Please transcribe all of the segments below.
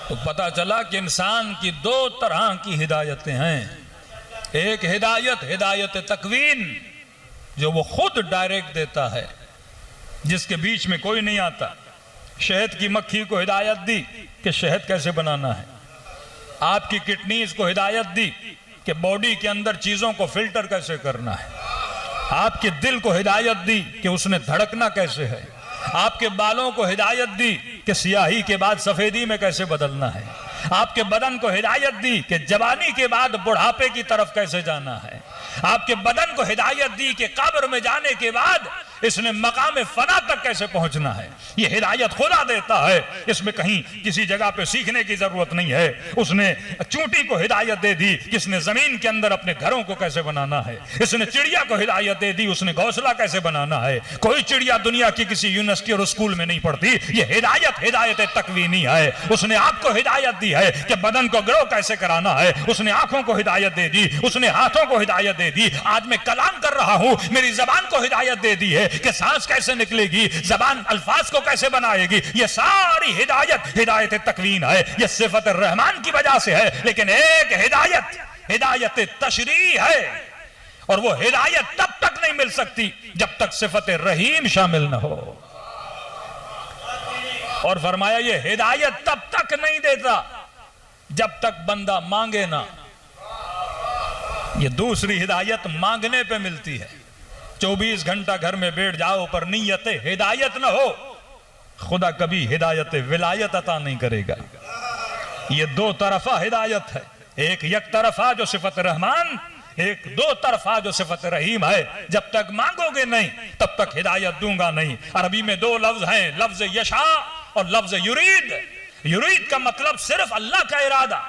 तो पता चला कि इंसान की दो तरह की हिदायतें हैं। एक हिदायत हिदायत तकवीन, जो वो खुद डायरेक्ट देता है, जिसके बीच में कोई नहीं आता। शहद की मक्खी को हिदायत दी कि शहद कैसे बनाना है, आपकी किडनीज को हिदायत दी कि बॉडी के अंदर चीजों को फिल्टर कैसे करना है, आपके दिल को हिदायत दी कि उसने धड़कना कैसे है, आपके बालों को हिदायत दी कि सियाही के बाद सफेदी में कैसे बदलना है, आपके बदन को हिदायत दी कि जवानी के बाद बुढ़ापे की तरफ कैसे जाना है, आपके बदन को हिदायत दी कि कब्र में जाने के बाद इसने मकाम फना तक कैसे पहुंचना है। ये हिदायत खुदा देता है, इसमें कहीं किसी जगह पे सीखने की जरूरत नहीं है। उसने चूंटी को हिदायत दे दी कि इसने जमीन के अंदर अपने घरों को कैसे बनाना है, इसने चिड़िया को हिदायत दे दी उसने घोंसला कैसे बनाना है। कोई चिड़िया दुनिया की किसी यूनिवर्सिटी और स्कूल में नहीं पढ़ती। ये हिदायत हिदायत तकवीनी है। उसने आपको हिदायत दी है कि बदन को ग्रो कैसे कराना है, उसने आंखों को हिदायत दे दी, उसने हाथों को हिदायत दे दी। आज मैं कलाम कर रहा हूं, मेरी जबान को हिदायत दे दी है कि सांस कैसे निकलेगी, जबान अल्फाज को कैसे बनाएगी। ये सारी हिदायत हिदायत तकवीन है। ये सिफत रहमान की वजह से है। लेकिन एक हिदायत हिदायत तशरीह है, और वो हिदायत तब तक नहीं मिल सकती जब तक सिफत रहीम शामिल न हो। और फरमाया ये हिदायत तब तक नहीं देता जब तक बंदा मांगे ना। ये दूसरी हिदायत मांगने पे मिलती है। 24 घंटा घर में बैठ जाओ पर नीयत हिदायत ना हो, खुदा कभी हिदायत विलायत अता नहीं करेगा। ये दो तरफा हिदायत है, एक एक तरफा जो सिफत रहमान, एक दो तरफा जो सिफत रहीम है। जब तक मांगोगे नहीं तब तक हिदायत दूंगा नहीं। अरबी में दो लफ्ज हैं, लफ्ज यशा और लफ्ज युरीद। युरीद का मतलब सिर्फ अल्लाह का इरादा,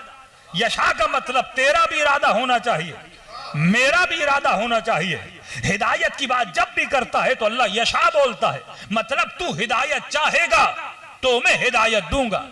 यशा का मतलब तेरा भी इरादा होना चाहिए, मेरा भी इरादा होना चाहिए। हिदायत की बात जब भी करता है तो अल्लाह यशा बोलता है, मतलब तू हिदायत चाहेगा तो मैं हिदायत दूंगा।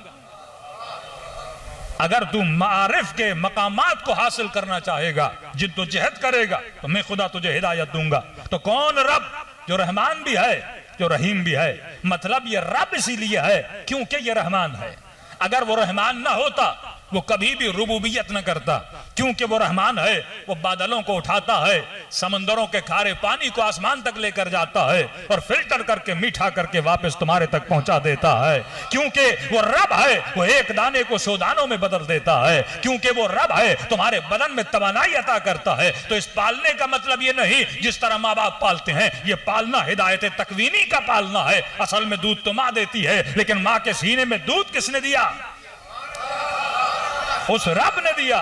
अगर तू मारिफ के मकामात को हासिल करना चाहेगा, जिद्दोजहद करेगा, तो मैं खुदा तुझे हिदायत दूंगा। तो कौन रब? जो रहमान भी है, जो रहीम भी है। मतलब ये रब इसीलिए है क्योंकि ये रहमान है। अगर वो रहमान ना होता वो कभी भी रुबूबियत न करता। क्योंकि वो रहमान है, वो बादलों को उठाता है, समंदरों के खारे पानी को आसमान तक लेकर जाता है और फिल्टर करके मीठा करके वापस तुम्हारे तक पहुंचा देता है। क्योंकि वो रब है, वो एक दाने को 100 दानों में बदल देता है। क्योंकि वो रब है, तुम्हारे बदन में तवानाई अता करता है। तो इस पालने का मतलब ये नहीं जिस तरह माँ बाप पालते हैं, ये पालना हिदायत तकवीनी का पालना है। असल में दूध तो माँ देती है, लेकिन माँ के सीने में दूध किसने दिया? उस रब ने दिया।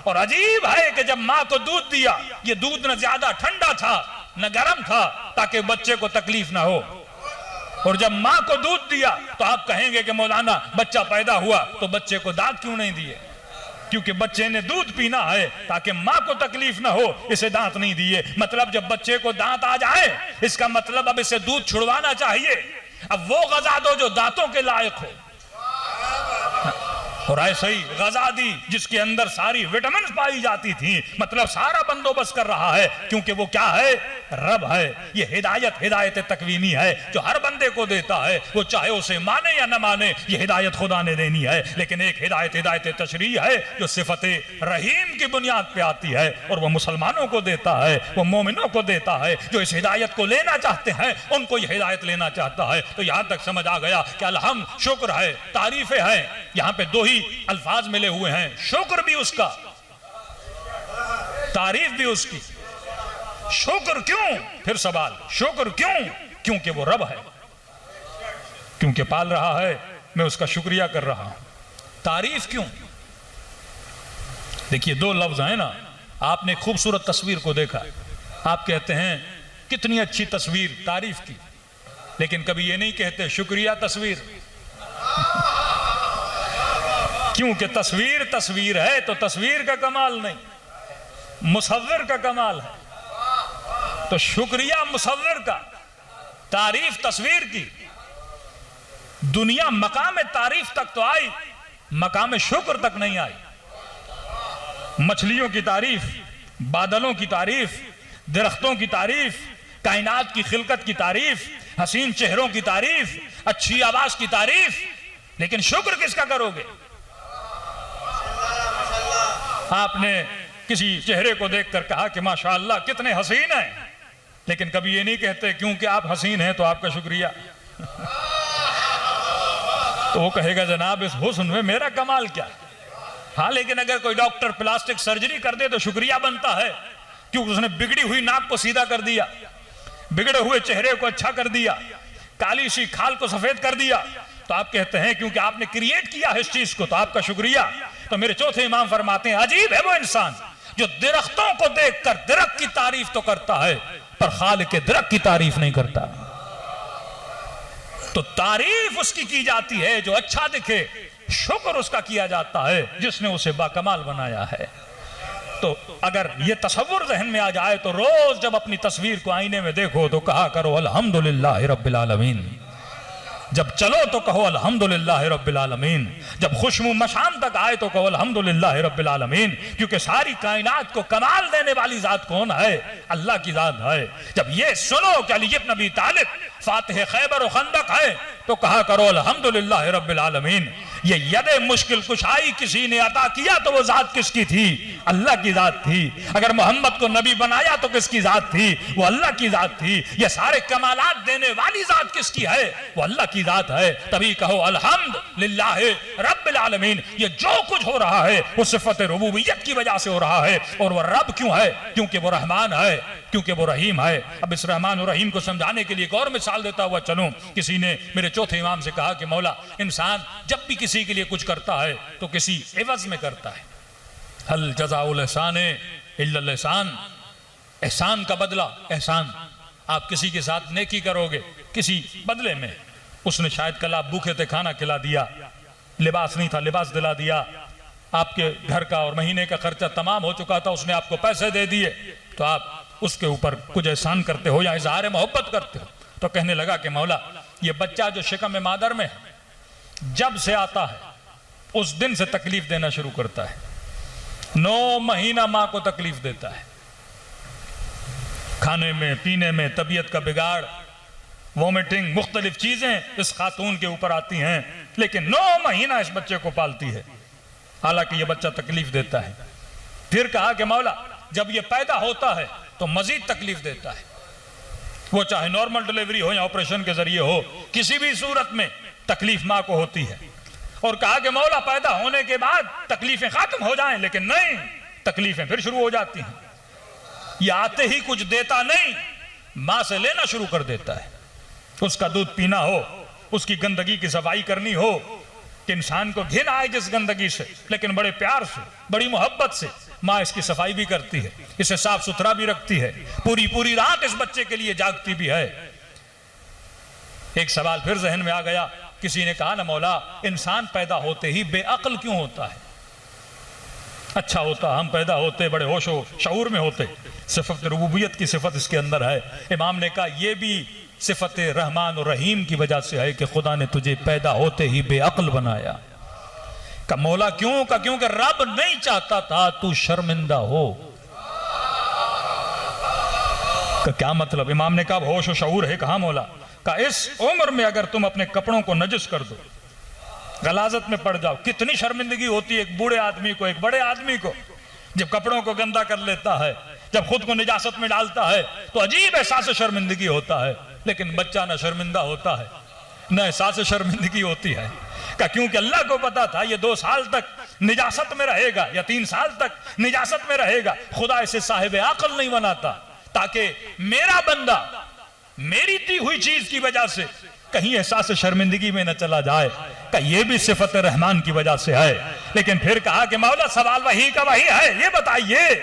और अजीब है कि जब मां को दूध दिया, ये दूध न ज्यादा ठंडा था न गर्म था, ताकि बच्चे को तकलीफ ना हो। और जब मां को दूध दिया तो आप कहेंगे कि मौलाना बच्चा पैदा हुआ तो बच्चे को दांत क्यों नहीं दिए? क्योंकि बच्चे ने दूध पीना है ताकि मां को तकलीफ ना हो, इसे दांत नहीं दिए। मतलब जब बच्चे को दांत आ जाए, इसका मतलब अब इसे दूध छुड़वाना चाहिए। अब वो गजा दो जो दांतों के लायक हो। और ऐसे ही गजा दी जिसके अंदर सारी विटामिन पाई जाती थी, मतलब सारा बंदोबस्त कर रहा है। क्योंकि वो क्या है? रब है। ये हिदायत हिदायत तकवीनी है जो हर बंदे को देता है, वो चाहे उसे माने या न माने। ये हिदायत खुदा ने देनी है। लेकिन एक हिदायत हिदायत तशरीह है जो सिफत रहीम की बुनियाद पे आती है, और वो मुसलमानों को देता है, वो मोमिनों को देता है। जो इस हिदायत को लेना चाहते हैं उनको ये हिदायत लेना चाहता है। तो यहां तक समझ आ गया कि अल्हम्द, शुक्र है, तारीफें हैं। यहां पे दो ही अल्फाज मिले हुए हैं, शुक्र भी उसका, तारीफ भी उसकी। शुक्र क्यों? फिर सवाल, शुक्र क्यों? क्योंकि वो रब है, क्योंकि पाल रहा है, मैं उसका शुक्रिया कर रहा हूं। तारीफ क्यों? देखिए दो लफ्ज है ना। आपने खूबसूरत तस्वीर को देखा, आप कहते हैं कितनी अच्छी तस्वीर, तारीफ की, लेकिन कभी ये नहीं कहते शुक्रिया तस्वीर। क्योंकि तस्वीर तस्वीर है, तो तस्वीर का कमाल नहीं, मुसव्विर का कमाल है। तो शुक्रिया मुसव्विर का, तारीफ तस्वीर की। दुनिया मकाम तारीफ तक तो आई, मकाम शुक्र तक नहीं आई। मछलियों की तारीफ, बादलों की तारीफ, दरख्तों की तारीफ, कायनात की खिलकत की तारीफ, हसीन चेहरों की तारीफ, अच्छी आवाज की तारीफ, लेकिन शुक्र किसका करोगे? आपने किसी चेहरे को देखकर कहा कि माशाअल्लाह कितने हसीन हैं, लेकिन कभी ये नहीं कहते क्योंकि आप हसीन हैं तो आपका शुक्रिया। तो वो कहेगा जनाब इस हुस्न में मेरा कमाल क्या। हाँ, लेकिन अगर कोई डॉक्टर प्लास्टिक सर्जरी कर दे तो शुक्रिया बनता है, क्योंकि उसने बिगड़ी हुई नाक को सीधा कर दिया, बिगड़े हुए चेहरे को अच्छा कर दिया, काली सी खाल को सफेद कर दिया, तो आप कहते हैं क्योंकि आपने क्रिएट किया है इस चीज को तो आपका शुक्रिया। तो मेरे चौथे इमाम फरमाते हैं अजीब है वो इंसान जो दरख्तों को देखकर दरख्त की तारीफ तो करता है पर खालिक के दरख्त की तारीफ नहीं करता। तो तारीफ उसकी की जाती है जो अच्छा दिखे, शुक्र उसका किया जाता है जिसने उसे बाकमाल बनाया है। तो अगर ये तसव्वुर ज़हन में आ जाए तो रोज जब अपनी तस्वीर को आईने में देखो तो कहा करो अल्हम्दुलिल्लाह रब्बिल आलमीन। जब चलो तो कहो अल्हम्दुलिल्लाह रब्बिल आलमीन। जब खुशबू मशाम तक आए तो कहो अल्हम्दुलिल्लाह रब्बिल आलमीन, क्योंकि सारी कायनात को कमाल देने वाली जात कौन है? अल्लाह की जात है। जब ये सुनो कि अली इब्न अबी तालिब फातिह खैबर और खंदक है तो कहा करो अल्हम्दुलिल्लाह रब्बिल आलमीन। ये यदे मुश्किल कुशाई किसी ने अता किया तो वो जात किसकी थी? अल्लाह की जात थी। अगर मोहम्मद को नबी बनाया तो किसकी जात थी? वो अल्लाह की जात थी। ये सारे कमालात देने वाली जात किसकी है? वो अल्लाह की जात है। तभी कहो अल्हम्दुलिल्लाह रब्बिल आलमीन। ये जो कुछ हो रहा है वो सिफत रुबूबियत की वजह से हो रहा है। और वो रब क्यों है? क्योंकि वो रहमान है, क्योंकि वो रहीम है। अब इस रहमान और रहीम को समझाने के लिए एक और मिसाल देता हुआ चलूं। किसी ने मेरे चौथे इमाम से कहा कि मौला इंसान जब भी किसी के लिए कुछ करता है तो किसी एवज में करता है। हल जज़ाउल एहसान इल्लल एहसान। एहसान का बदला एहसान। आप किसी के साथ नेकी करोगे किसी बदले में, उसने शायद कल आप भूखे थे खाना खिला दिया, लिबास नहीं था लिबास दिला दिया, आपके घर का और महीने का खर्चा तमाम हो चुका था, उसने आपको पैसे दे दिए, तो आप उसके ऊपर कुछ एहसान करते हो या इज़हार मोहब्बत करते हो। तो कहने लगा कि मौला ये बच्चा जो शिकम मादर में जब से आता है उस दिन से तकलीफ देना शुरू करता है। 9 महीना मां को तकलीफ देता है, खाने में पीने में तबीयत का बिगाड़, वोमिटिंग, मुख्तलिफ चीजें इस खातून के ऊपर आती हैं, लेकिन 9 महीना इस बच्चे को पालती है, हालांकि यह बच्चा तकलीफ देता है। फिर कहा कि मौला जब यह पैदा होता है तो मजीद तकलीफ देता है, वो चाहे नॉर्मल डिलीवरी हो या ऑपरेशन के जरिए हो, किसी भी सूरत में तकलीफ मां को होती है। और कहा कि मौला पैदा होने के बाद तकलीफें खत्म हो जाएं, लेकिन नहीं, तकलीफें फिर शुरू हो जाती हैं। ये आते ही कुछ देता नहीं, मां से लेना शुरू कर देता है। उसका दूध पीना हो, उसकी गंदगी की सफाई करनी हो, कि इंसान को घिन आए जिस गंदगी से, लेकिन बड़े प्यार से बड़ी मोहब्बत से माँ इसकी सफाई भी करती है, इसे साफ सुथरा भी रखती है, पूरी पूरी रात इस बच्चे के लिए जागती भी है। एक सवाल फिर जहन में आ गया, किसी ने कहा ना मौला इंसान पैदा होते ही बेअक्ल क्यों होता है? अच्छा होता हम पैदा होते बड़े होशो शऊर में होते, सिफत रुबूबियत की सिफत इसके अंदर है। इमाम ने कहा यह भी सिफत रहमान और रहीम की वजह से है कि खुदा ने तुझे पैदा होते ही बेअक्ल बनाया। का मौला क्यों? का क्योंकि रब नहीं चाहता था तू शर्मिंदा हो। का क्या मतलब? इमाम ने कहा होश और शऊर है। कहा मौला? का इस उम्र में अगर तुम अपने कपड़ों को नजिस कर दो, गलाजत में पड़ जाओ, कितनी शर्मिंदगी होती है एक बूढ़े आदमी को, एक बड़े आदमी को, जब कपड़ों को गंदा कर लेता है, जब खुद को निजासत में डालता है तो अजीब एहसास शर्मिंदगी होता है। लेकिन बच्चा ना शर्मिंदा होता है न एहसास शर्मिंदगी होती है। का क्योंकि अल्लाह को पता था ये 2 साल तक निजासत में रहेगा या 3 साल तक निजासत में रहेगा। खुदा इसे साहिब अक्ल नहीं बनाता ताकि मेरा बंदा मेरी दी हुई चीज की वजह से कहीं एहसास शर्मिंदगी में न चला जाए। का ये भी सिफत रहमान की वजह से है। लेकिन फिर कहा कि मौला सवाल वही का वही है, ये बताइए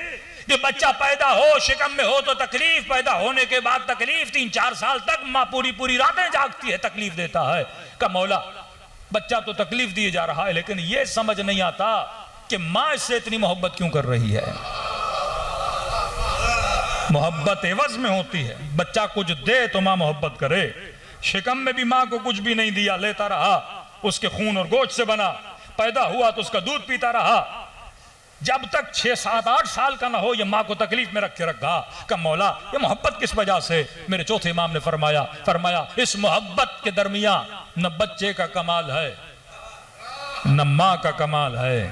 कि बच्चा पैदा हो शिकम में हो तो तकलीफ, पैदा होने के बाद तकलीफ, 3-4 साल तक माँ पूरी पूरी रातें जागती है, तकलीफ देता है। का मौला बच्चा तो तकलीफ दिए जा रहा है, लेकिन यह समझ नहीं आता कि माँ इससे इतनी मोहब्बत क्यों कर रही है। मोहब्बत एवज में होती है, बच्चा कुछ दे तो माँ मोहब्बत करे। शिकम में भी माँ को कुछ भी नहीं दिया, लेता रहा, उसके खून और गोश्त से बना, पैदा हुआ तो उसका दूध पीता रहा, जब तक 6, 7, 8 साल का ना हो ये माँ को तकलीफ में रख के रखा। कब मौला ये मोहब्बत किस वजह से? मेरे चौथे इमाम ने फरमाया इस मोहब्बत के दरमियान न बच्चे का कमाल है न माँ का कमाल है।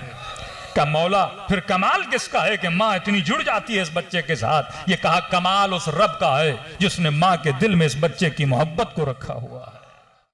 का मौला फिर कमाल किसका है कि मां इतनी जुड़ जाती है इस बच्चे के साथ। ये कहा कमाल उस रब का है जिसने मां के दिल में इस बच्चे की मोहब्बत को रखा हुआ है।